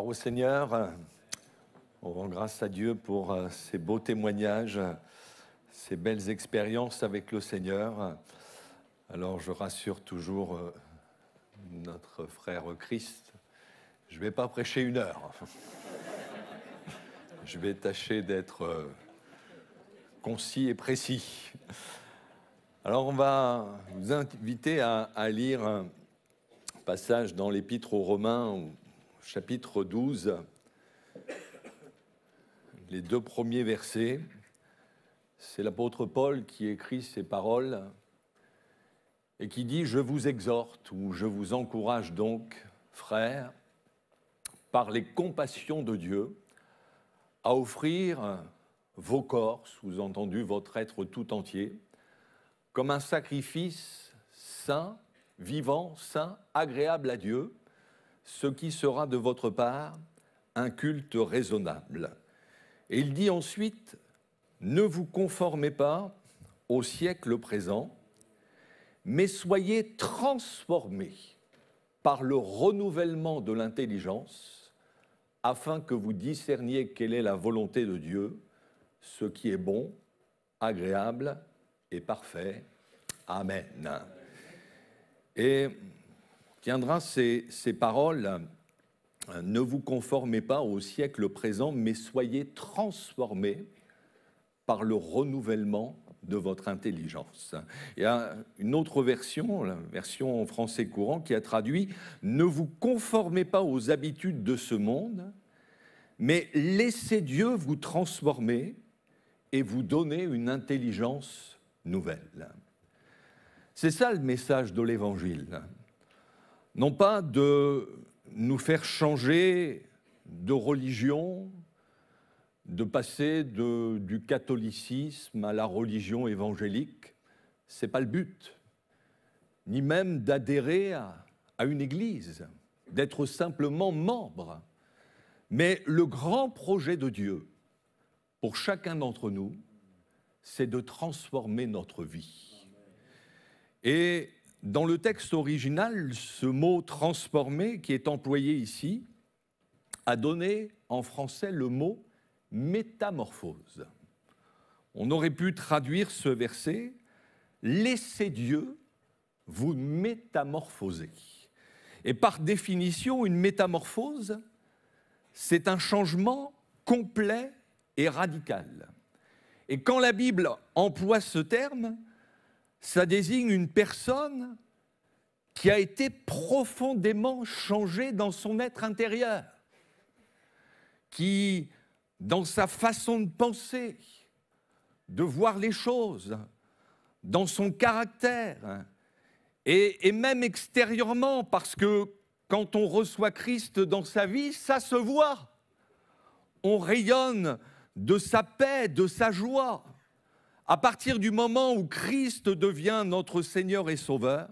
Gloire au Seigneur. On rend grâce à Dieu pour ces beaux témoignages, ces belles expériences avec le Seigneur. Alors je rassure toujours notre frère Christ, je ne vais pas prêcher 1 heure. Je vais tâcher d'être concis et précis. Alors on va vous inviter à lire un passage dans l'Épître aux Romains, chapitre 12, les 2 premiers versets. C'est l'apôtre Paul qui écrit ces paroles et qui dit « Je vous exhorte » ou « Je vous encourage donc, frères, par les compassions de Dieu, à offrir vos corps, sous-entendu votre être tout entier, comme un sacrifice saint, vivant, saint, agréable à Dieu, ce qui sera de votre part un culte raisonnable. » Et il dit ensuite, « Ne vous conformez pas au siècle présent, mais soyez transformés par le renouvellement de l'intelligence, afin que vous discerniez quelle est la volonté de Dieu, ce qui est bon, agréable et parfait. Amen. » Et tiendra ces paroles, « Ne vous conformez pas au siècle présent, mais soyez transformés par le renouvellement de votre intelligence. » Il y a une autre version, la version en français courant, qui a traduit « Ne vous conformez pas aux habitudes de ce monde, mais laissez Dieu vous transformer et vous donner une intelligence nouvelle. » C'est ça le message de l'Évangile. Non pas de nous faire changer de religion, de passer du catholicisme à la religion évangélique, ce n'est pas le but, ni même d'adhérer à une église, d'être simplement membre. Mais le grand projet de Dieu, pour chacun d'entre nous, c'est de transformer notre vie. Et dans le texte original, ce mot « transformer » qui est employé ici, a donné en français le mot « métamorphose ». On aurait pu traduire ce verset « Laissez Dieu vous métamorphoser ». Et par définition, une métamorphose, c'est un changement complet et radical. Et quand la Bible emploie ce terme, ça désigne une personne qui a été profondément changée dans son être intérieur, qui, dans sa façon de penser, de voir les choses, dans son caractère, et même extérieurement, parce que quand on reçoit Christ dans sa vie, ça se voit. On rayonne de sa paix, de sa joie. À partir du moment où Christ devient notre Seigneur et Sauveur,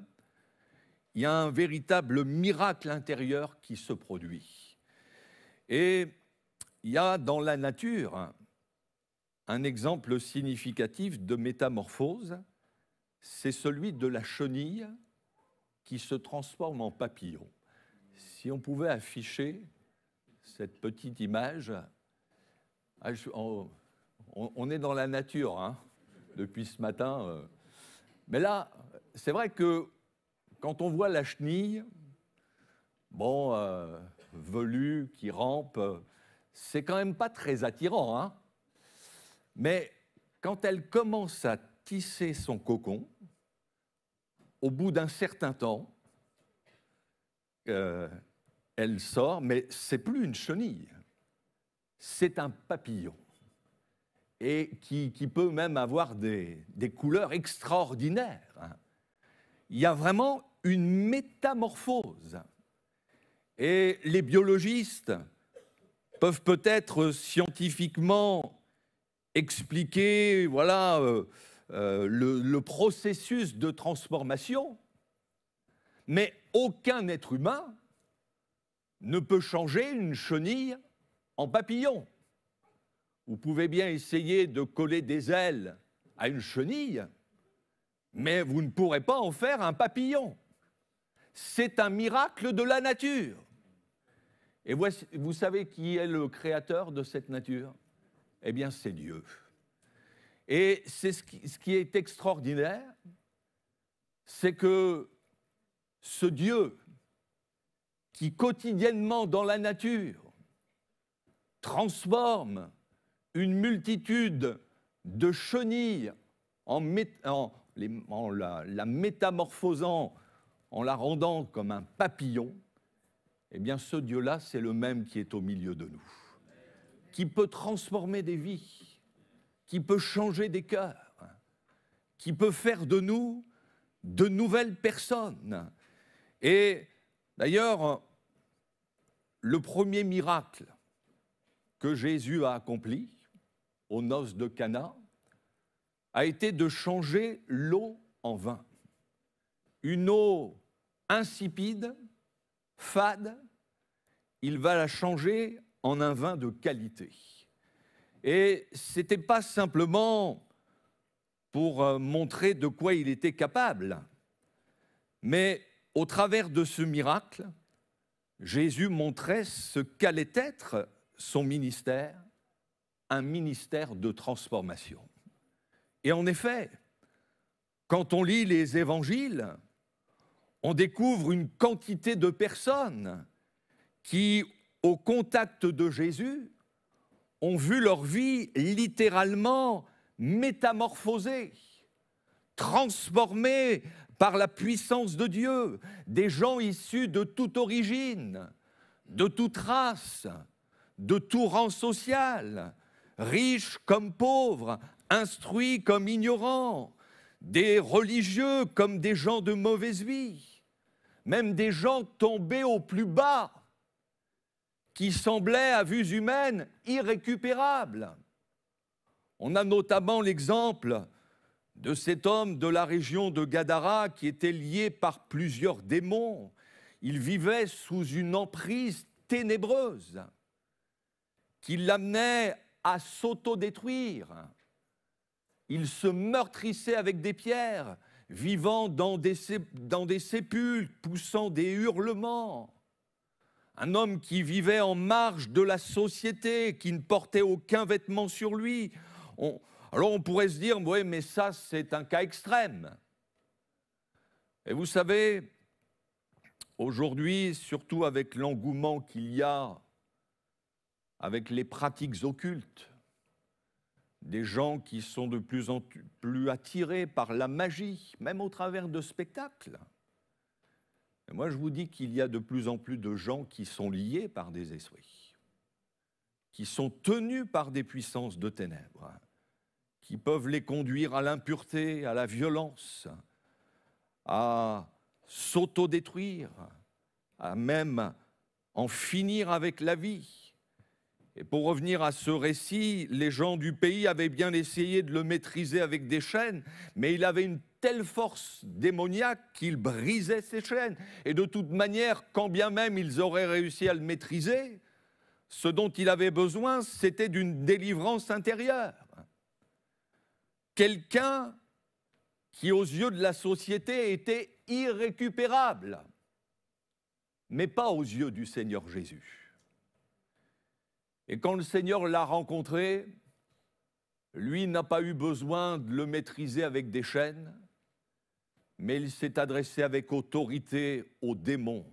il y a un véritable miracle intérieur qui se produit. Et il y a dans la nature un exemple significatif de métamorphose, c'est celui de la chenille qui se transforme en papillon. Si on pouvait afficher cette petite image, on est dans la nature, hein, depuis ce matin. Mais là, c'est vrai que quand on voit la chenille, velue, qui rampe, c'est quand même pas très attirant, hein. Mais quand elle commence à tisser son cocon, au bout d'un certain temps, elle sort, mais c'est plus une chenille, c'est un papillon. Et qui peut même avoir des couleurs extraordinaires. Il y a vraiment une métamorphose. Et les biologistes peuvent peut-être scientifiquement expliquer le processus de transformation, mais aucun être humain ne peut changer une chenille en papillon. Vous pouvez bien essayer de coller des ailes à une chenille, mais vous ne pourrez pas en faire un papillon. C'est un miracle de la nature. Et vous savez qui est le créateur de cette nature? Eh bien, c'est Dieu. Et c'est ce qui est extraordinaire, c'est que ce Dieu qui quotidiennement dans la nature transforme une multitude de chenilles en la métamorphosant, en la rendant comme un papillon, eh bien ce Dieu-là, c'est le même qui est au milieu de nous, qui peut transformer des vies, qui peut changer des cœurs, qui peut faire de nous de nouvelles personnes. Et d'ailleurs, le premier miracle que Jésus a accompli aux noces de Cana a été de changer l'eau en vin. Une eau insipide, fade, il va la changer en un vin de qualité. Et ce n'était pas simplement pour montrer de quoi il était capable, mais au travers de ce miracle, Jésus montrait ce qu'allait être son ministère, un ministère de transformation. Et en effet, quand on lit les évangiles, on découvre une quantité de personnes qui, au contact de Jésus, ont vu leur vie littéralement métamorphosée, transformée par la puissance de Dieu, des gens issus de toute origine, de toute race, de tout rang social, riches comme pauvres, instruits comme ignorants, des religieux comme des gens de mauvaise vie, même des gens tombés au plus bas, qui semblaient, à vue humaine, irrécupérables. On a notamment l'exemple de cet homme de la région de Gadara qui était lié par plusieurs démons. Il vivait sous une emprise ténébreuse qui l'amenait à s'autodétruire. Il se meurtrissait avec des pierres, vivant dans des sépulcres, poussant des hurlements. Un homme qui vivait en marge de la société, qui ne portait aucun vêtement sur lui. Alors on pourrait se dire, oui, mais ça c'est un cas extrême. Et vous savez, aujourd'hui, surtout avec l'engouement qu'il y a avec les pratiques occultes, des gens qui sont de plus en plus attirés par la magie, même au travers de spectacles. Et moi, je vous dis qu'il y a de plus en plus de gens qui sont liés par des esprits, qui sont tenus par des puissances de ténèbres, qui peuvent les conduire à l'impureté, à la violence, à s'autodétruire, à même en finir avec la vie. Et pour revenir à ce récit, les gens du pays avaient bien essayé de le maîtriser avec des chaînes, mais il avait une telle force démoniaque qu'il brisait ces chaînes. Et de toute manière, quand bien même ils auraient réussi à le maîtriser, ce dont il avait besoin, c'était d'une délivrance intérieure. Quelqu'un qui, aux yeux de la société, était irrécupérable, mais pas aux yeux du Seigneur Jésus. Et quand le Seigneur l'a rencontré, lui n'a pas eu besoin de le maîtriser avec des chaînes, mais il s'est adressé avec autorité aux démons,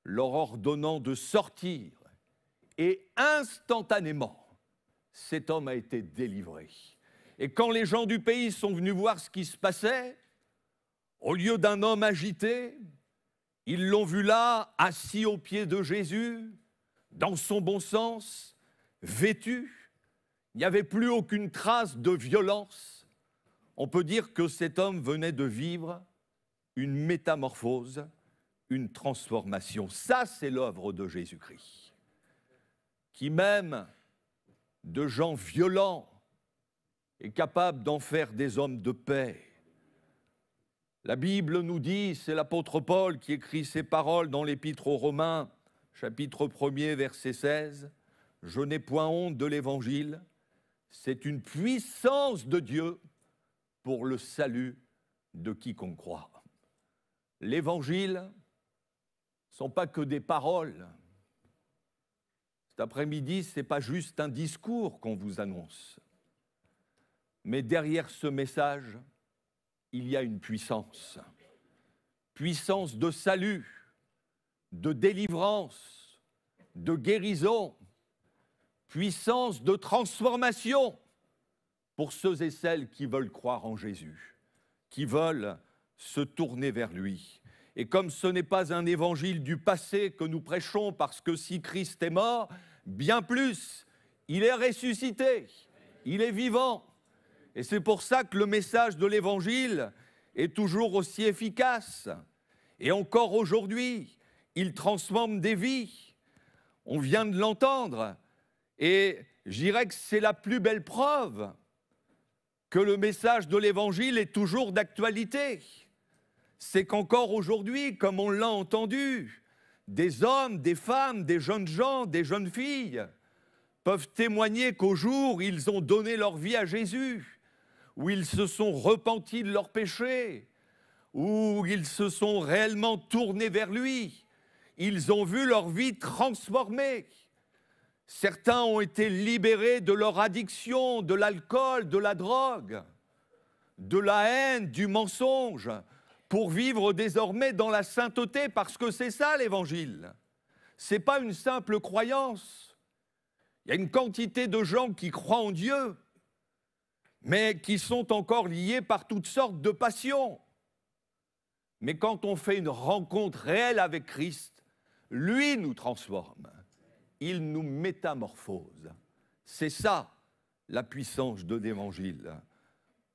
leur ordonnant de sortir. Et instantanément, cet homme a été délivré. Et quand les gens du pays sont venus voir ce qui se passait, au lieu d'un homme agité, ils l'ont vu là, assis aux pieds de Jésus, dans son bon sens, vêtu. Il n'y avait plus aucune trace de violence. On peut dire que cet homme venait de vivre une métamorphose, une transformation. Ça, c'est l'œuvre de Jésus-Christ, qui même de gens violents est capable d'en faire des hommes de paix. La Bible nous dit, c'est l'apôtre Paul qui écrit ces paroles dans l'Épître aux Romains, chapitre 1er, verset 16, « Je n'ai point honte de l'Évangile, c'est une puissance de Dieu pour le salut de quiconque croit. » L'Évangile ne sont pas que des paroles, Cet après-midi, ce n'est pas juste un discours qu'on vous annonce, mais derrière ce message, il y a une puissance. Puissance de salut, de délivrance, de guérison, puissance de transformation pour ceux et celles qui veulent croire en Jésus, qui veulent se tourner vers lui. Et comme ce n'est pas un évangile du passé que nous prêchons, parce que si Christ est mort, bien plus, il est ressuscité, il est vivant. Et c'est pour ça que le message de l'évangile est toujours aussi efficace. Et encore aujourd'hui, il transforme des vies. On vient de l'entendre. Et je dirais que c'est la plus belle preuve que le message de l'évangile est toujours d'actualité. C'est qu'encore aujourd'hui, comme on l'a entendu, des hommes, des femmes, des jeunes gens, des jeunes filles peuvent témoigner qu'au jour où ils ont donné leur vie à Jésus, où ils se sont repentis de leurs péchés, où ils se sont réellement tournés vers lui, ils ont vu leur vie transformée. Certains ont été libérés de leur addiction, de l'alcool, de la drogue, de la haine, du mensonge, pour vivre désormais dans la sainteté, parce que c'est ça l'évangile. Ce n'est pas une simple croyance. Il y a une quantité de gens qui croient en Dieu, mais qui sont encore liés par toutes sortes de passions. Mais quand on fait une rencontre réelle avec Christ, lui nous transforme. Il nous métamorphose. C'est ça, la puissance de l'Évangile.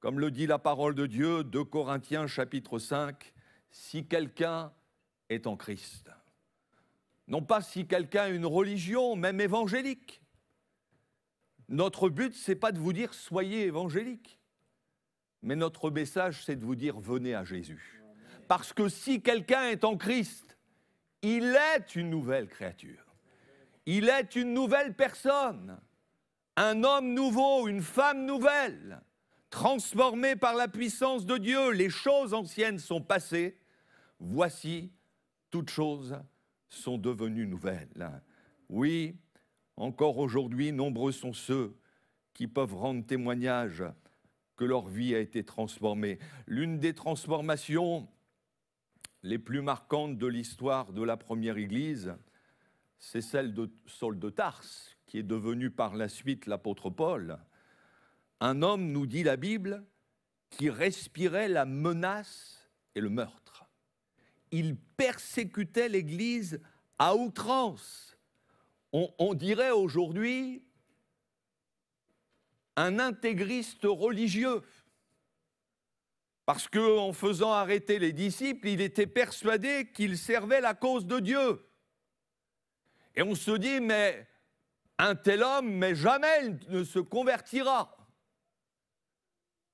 Comme le dit la parole de Dieu, 2 Corinthiens chapitre 5, si quelqu'un est en Christ. Non pas si quelqu'un a une religion, même évangélique. Notre but, ce n'est pas de vous dire « soyez évangélique », mais notre message, c'est de vous dire « venez à Jésus ». Parce que si quelqu'un est en Christ, il est une nouvelle créature. Il est une nouvelle personne, un homme nouveau, une femme nouvelle, transformée par la puissance de Dieu. Les choses anciennes sont passées, voici, toutes choses sont devenues nouvelles. Oui, encore aujourd'hui, nombreux sont ceux qui peuvent rendre témoignage que leur vie a été transformée. L'une des transformations les plus marquantes de l'histoire de la première Église, c'est celle de Saul de Tarse, qui est devenu par la suite l'apôtre Paul. Un homme, nous dit la Bible, qui respirait la menace et le meurtre. Il persécutait l'Église à outrance. On dirait aujourd'hui un intégriste religieux. Parce qu'en faisant arrêter les disciples, il était persuadé qu'il servait la cause de Dieu. Et on se dit, mais un tel homme, mais jamais il ne se convertira.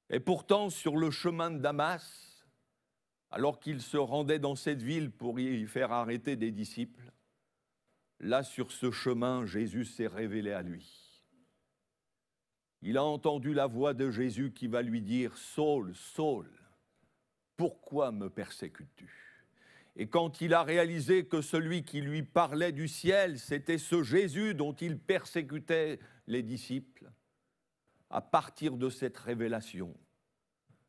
Et pourtant, sur le chemin de Damas, alors qu'il se rendait dans cette ville pour y faire arrêter des disciples, là, sur ce chemin, Jésus s'est révélé à lui. Il a entendu la voix de Jésus qui va lui dire « Saul, Saul, pourquoi me persécutes-tu » Et quand il a réalisé que celui qui lui parlait du ciel, c'était ce Jésus dont il persécutait les disciples, à partir de cette révélation,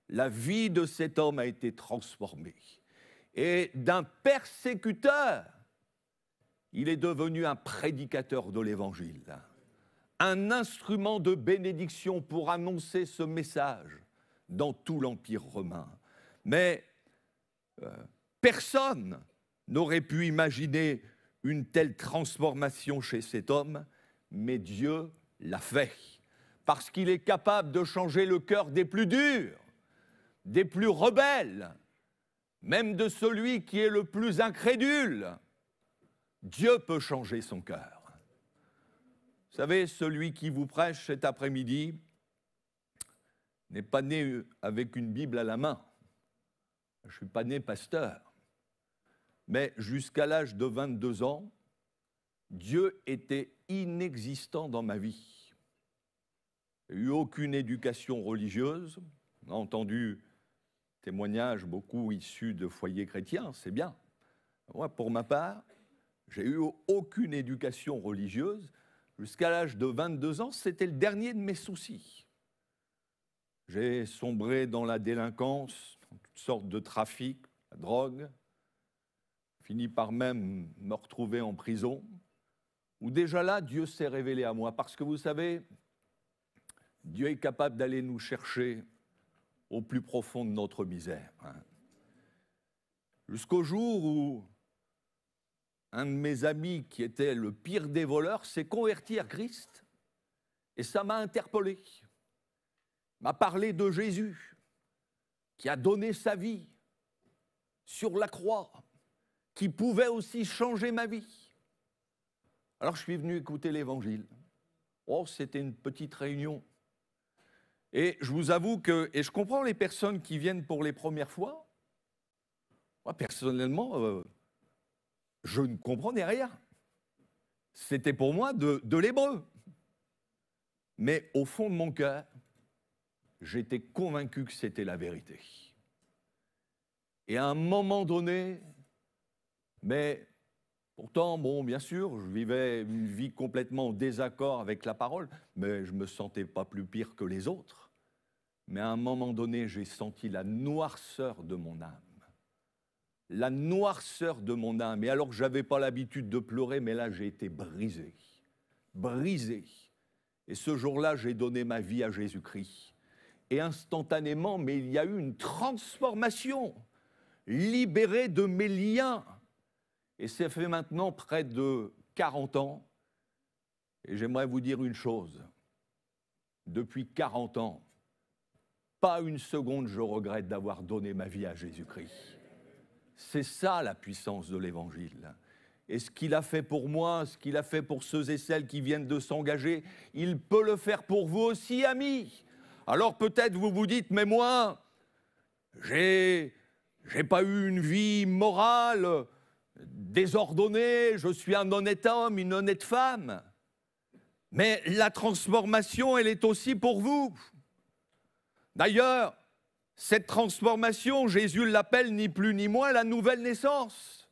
la vie de cet homme a été transformée. Et d'un persécuteur, il est devenu un prédicateur de l'Évangile, un instrument de bénédiction pour annoncer ce message dans tout l'Empire romain. Mais personne n'aurait pu imaginer une telle transformation chez cet homme, mais Dieu l'a fait, parce qu'il est capable de changer le cœur des plus durs, des plus rebelles, même de celui qui est le plus incrédule. Dieu peut changer son cœur. Vous savez, celui qui vous prêche cet après-midi n'est pas né avec une Bible à la main. Je ne suis pas né pasteur. Mais jusqu'à l'âge de 22 ans, Dieu était inexistant dans ma vie. Il n'y a eu aucune éducation religieuse. On a entendu témoignages beaucoup issus de foyers chrétiens, c'est bien. Moi, pour ma part, j'ai eu aucune éducation religieuse. jusqu'à l'âge de 22 ans, c'était le dernier de mes soucis. J'ai sombré dans la délinquance, dans toutes sortes de trafics, la drogue, fini par même me retrouver en prison, où déjà là, Dieu s'est révélé à moi. Parce que vous savez, Dieu est capable d'aller nous chercher au plus profond de notre misère. Jusqu'au jour où un de mes amis, qui était le pire des voleurs, s'est converti à Christ. Et ça m'a interpellé. Il m'a parlé de Jésus, qui a donné sa vie sur la croix, qui pouvait aussi changer ma vie. Alors je suis venu écouter l'Évangile. Oh, c'était une petite réunion. Et je vous avoue que, et je comprends les personnes qui viennent pour les premières fois, moi personnellement, je ne comprenais rien. C'était pour moi de l'hébreu. Mais au fond de mon cœur, j'étais convaincu que c'était la vérité. Et à un moment donné, mais pourtant, bon, bien sûr, je vivais une vie complètement en désaccord avec la parole, mais je ne me sentais pas plus pire que les autres. Mais à un moment donné, j'ai senti la noirceur de mon âme. La noirceur de mon âme. Et alors que je n'avais pas l'habitude de pleurer, mais là, j'ai été brisé. Brisé. Et ce jour-là, j'ai donné ma vie à Jésus-Christ. Et instantanément, mais il y a eu une transformation. Libéré de mes liens. Et ça fait maintenant près de 40 ans. Et j'aimerais vous dire une chose. Depuis 40 ans, pas une seconde je regrette d'avoir donné ma vie à Jésus-Christ. C'est ça la puissance de l'Évangile. Et ce qu'il a fait pour moi, ce qu'il a fait pour ceux et celles qui viennent de s'engager, il peut le faire pour vous aussi, amis. Alors peut-être vous vous dites, mais moi, j'ai pas eu une vie morale désordonnée, je suis un honnête homme, une honnête femme. Mais la transformation, elle est aussi pour vous. D'ailleurs, cette transformation, Jésus l'appelle ni plus ni moins la nouvelle naissance.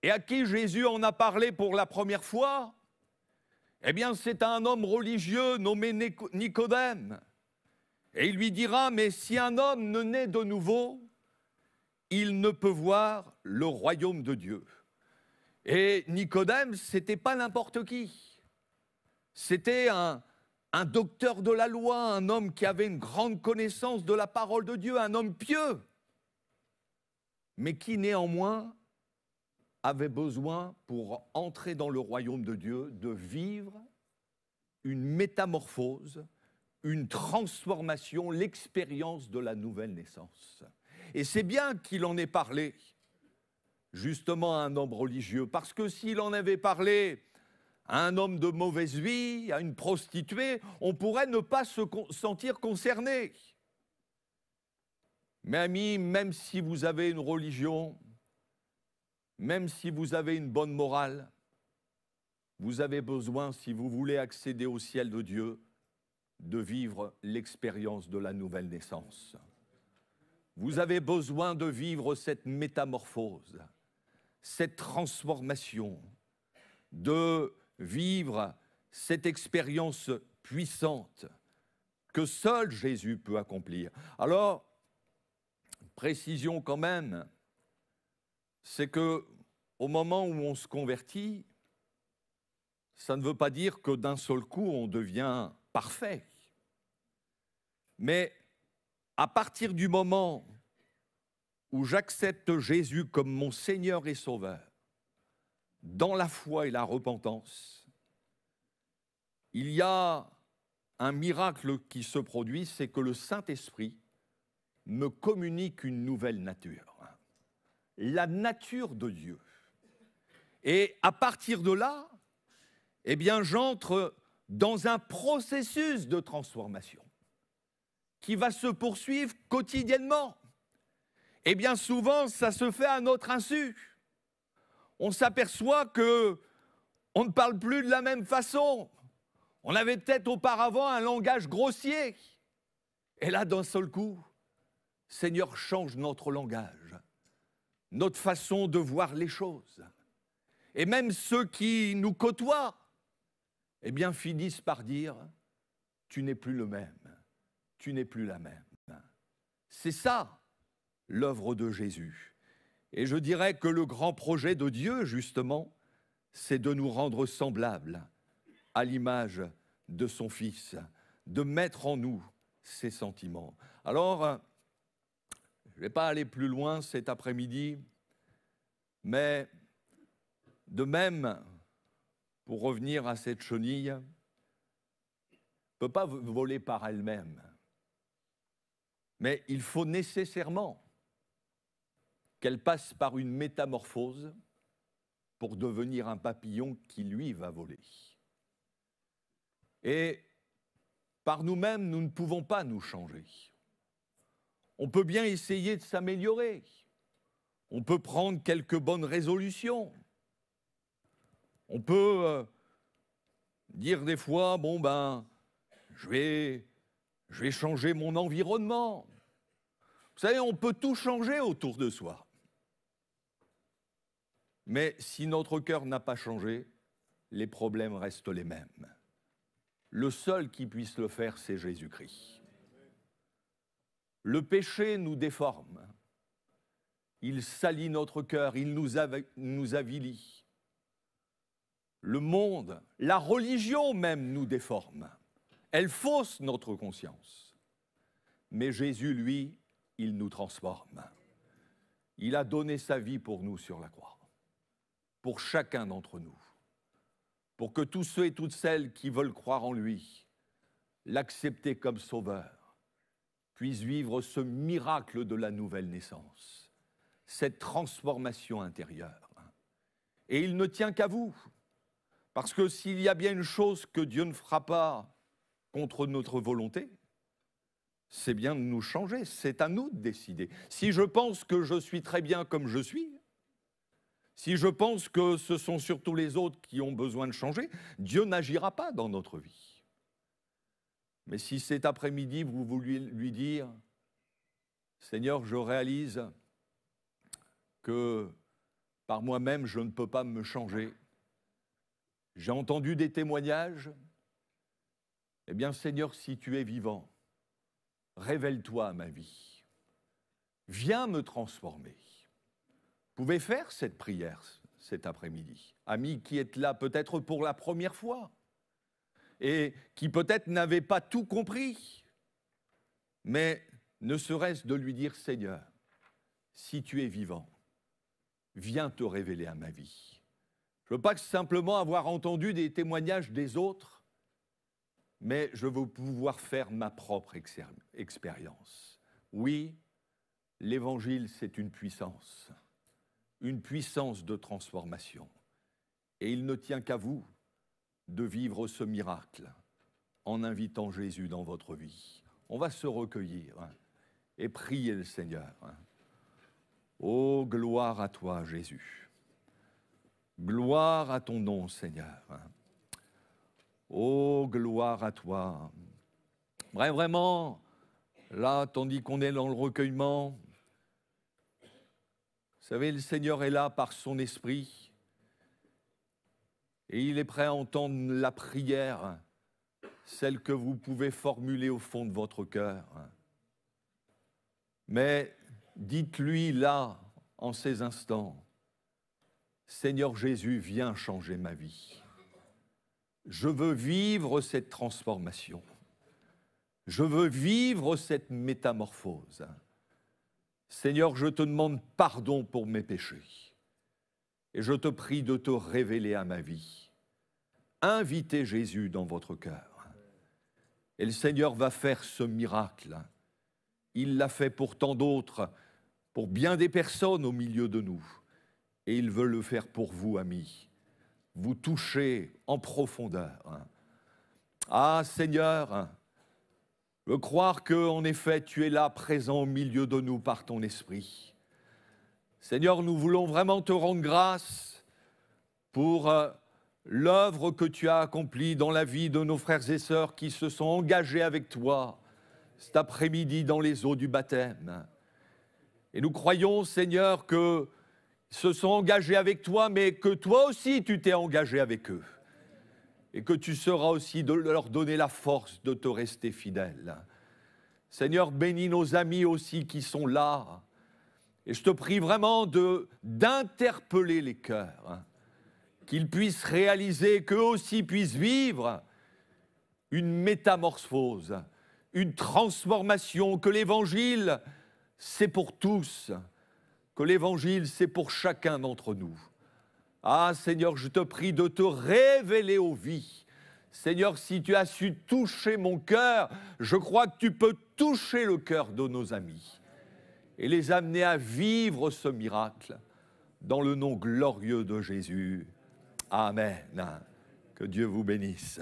Et à qui Jésus en a parlé pour la première fois? Eh bien, c'est un homme religieux nommé Nicodème. Et il lui dira, mais si un homme ne naît de nouveau, il ne peut voir le royaume de Dieu. Et Nicodème, c'était pas n'importe qui. C'était un docteur de la loi, un homme qui avait une grande connaissance de la parole de Dieu, un homme pieux, mais qui néanmoins avait besoin, pour entrer dans le royaume de Dieu, de vivre une métamorphose, une transformation, l'expérience de la nouvelle naissance. Et c'est bien qu'il en ait parlé, justement, à un homme religieux, parce que s'il en avait parlé à un homme de mauvaise vie, à une prostituée, on pourrait ne pas se sentir concerné. Mais amis, même si vous avez une religion, même si vous avez une bonne morale, vous avez besoin, si vous voulez accéder au ciel de Dieu, de vivre l'expérience de la nouvelle naissance. Vous avez besoin de vivre cette métamorphose, cette transformation, de vivre cette expérience puissante que seul Jésus peut accomplir. Alors, précision quand même, c'est que au moment où on se convertit, ça ne veut pas dire que d'un seul coup on devient parfait. Mais à partir du moment où j'accepte Jésus comme mon Seigneur et Sauveur, dans la foi et la repentance, il y a un miracle qui se produit, c'est que le Saint-Esprit me communique une nouvelle nature, la nature de Dieu. Et à partir de là, eh bien, j'entre dans un processus de transformation qui va se poursuivre quotidiennement. Et bien souvent, ça se fait à notre insu. On s'aperçoit qu'on ne parle plus de la même façon. On avait peut-être auparavant un langage grossier. Et là, d'un seul coup, Seigneur, change notre langage, notre façon de voir les choses. Et même ceux qui nous côtoient eh bien finissent par dire « tu n'es plus le même, tu n'es plus la même ». C'est ça l'œuvre de Jésus. Et je dirais que le grand projet de Dieu, justement, c'est de nous rendre semblables à l'image de son Fils, de mettre en nous ses sentiments. Alors, je ne vais pas aller plus loin cet après-midi, mais de même, pour revenir à cette chenille, ne peut pas voler par elle-même. Mais il faut nécessairement qu'elle passe par une métamorphose pour devenir un papillon qui, lui, va voler. Et par nous-mêmes, nous ne pouvons pas nous changer. On peut bien essayer de s'améliorer. On peut prendre quelques bonnes résolutions. On peut dire des fois, bon ben, je vais changer mon environnement. Vous savez, on peut tout changer autour de soi. Mais si notre cœur n'a pas changé, les problèmes restent les mêmes. Le seul qui puisse le faire, c'est Jésus-Christ. Le péché nous déforme. Il salit notre cœur, il nous avilit. Le monde, la religion même nous déforme. Elle fausse notre conscience. Mais Jésus, lui, il nous transforme. Il a donné sa vie pour nous sur la croix, pour chacun d'entre nous, pour que tous ceux et toutes celles qui veulent croire en lui, l'accepter comme sauveur, puissent vivre ce miracle de la nouvelle naissance, cette transformation intérieure. Et il ne tient qu'à vous, parce que s'il y a bien une chose que Dieu ne fera pas contre notre volonté, c'est bien de nous changer, c'est à nous de décider. Si je pense que je suis très bien comme je suis, si je pense que ce sont surtout les autres qui ont besoin de changer, Dieu n'agira pas dans notre vie. Mais si cet après-midi, vous voulez lui dire « Seigneur, je réalise que par moi-même, je ne peux pas me changer. J'ai entendu des témoignages. Eh bien, Seigneur, si tu es vivant, révèle-toi à ma vie. Viens me transformer. » Vous pouvez faire cette prière cet après-midi. Amis qui êtes là peut-être pour la première fois et qui peut-être n'avaient pas tout compris, mais ne serait-ce de lui dire « Seigneur, si tu es vivant, viens te révéler à ma vie. » Je ne veux pas simplement avoir entendu des témoignages des autres, mais je veux pouvoir faire ma propre expérience. Oui, l'Évangile, c'est une puissance de transformation. Et il ne tient qu'à vous de vivre ce miracle en invitant Jésus dans votre vie. On va se recueillir et prier le Seigneur. Oh, gloire à toi, Jésus. Gloire à ton nom, Seigneur. Oh, gloire à toi. Vraiment, là, tandis qu'on est dans le recueillement, vous savez, le Seigneur est là par son esprit et il est prêt à entendre la prière, celle que vous pouvez formuler au fond de votre cœur. Mais dites-lui là, en ces instants, Seigneur Jésus, viens changer ma vie. Je veux vivre cette transformation. Je veux vivre cette métamorphose. Seigneur, je te demande pardon pour mes péchés. Et je te prie de te révéler à ma vie. Invitez Jésus dans votre cœur. Et le Seigneur va faire ce miracle. Il l'a fait pour tant d'autres, pour bien des personnes au milieu de nous. Et il veut le faire pour vous, amis. Vous touchez en profondeur. Ah, Seigneur, je veux croire qu'en effet, tu es là, présent au milieu de nous par ton esprit. Seigneur, nous voulons vraiment te rendre grâce pour l'œuvre que tu as accomplie dans la vie de nos frères et sœurs qui se sont engagés avec toi cet après-midi dans les eaux du baptême. Et nous croyons, Seigneur, qu'ils se sont engagés avec toi, mais que toi aussi tu t'es engagé avec eux. et que tu seras aussi de leur donner la force de te rester fidèle. Seigneur, bénis nos amis aussi qui sont là, et je te prie vraiment d'interpeller les cœurs, qu'ils puissent réaliser qu'eux aussi puissent vivre une métamorphose, une transformation, que l'Évangile, c'est pour tous, que l'Évangile, c'est pour chacun d'entre nous. Ah Seigneur, je te prie de te révéler aux vies. Seigneur, si tu as su toucher mon cœur, je crois que tu peux toucher le cœur de nos amis et les amener à vivre ce miracle dans le nom glorieux de Jésus. Amen. Que Dieu vous bénisse.